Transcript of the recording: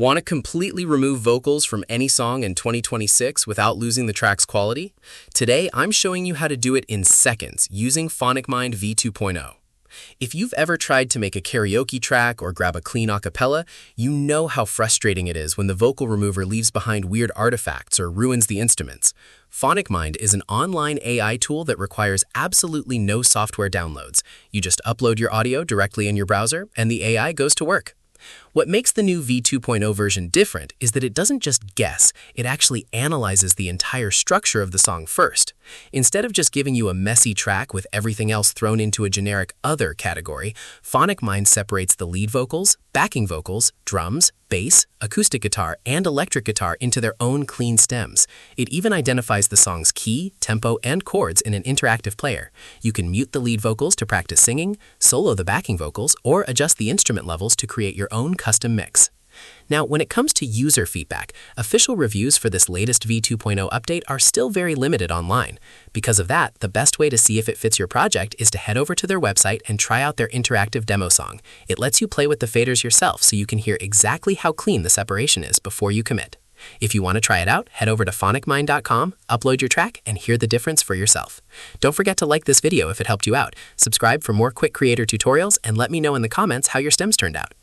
Want to completely remove vocals from any song in 2026 without losing the track's quality? Today, I'm showing you how to do it in seconds using PhonicMind v2.0. If you've ever tried to make a karaoke track or grab a clean acapella, you know how frustrating it is when the vocal remover leaves behind weird artifacts or ruins the instruments. PhonicMind is an online AI tool that requires absolutely no software downloads. You just upload your audio directly in your browser, and the AI goes to work. What makes the new v2.0 version different is that it doesn't just guess, it actually analyzes the entire structure of the song first. Instead of just giving you a messy track with everything else thrown into a generic other category, PhonicMind separates the lead vocals, backing vocals, drums, bass, acoustic guitar, and electric guitar into their own clean stems. It even identifies the song's key, tempo, and chords in an interactive player. You can mute the lead vocals to practice singing, solo the backing vocals, or adjust the instrument levels to create your own custom mix. Now, when it comes to user feedback, official reviews for this latest v2.0 update are still very limited online. Because of that, the best way to see if it fits your project is to head over to their website and try out their interactive demo song. It lets you play with the faders yourself so you can hear exactly how clean the separation is before you commit. If you want to try it out, head over to phonicmind.com, upload your track, and hear the difference for yourself. Don't forget to like this video if it helped you out, subscribe for more quick creator tutorials, and let me know in the comments how your stems turned out.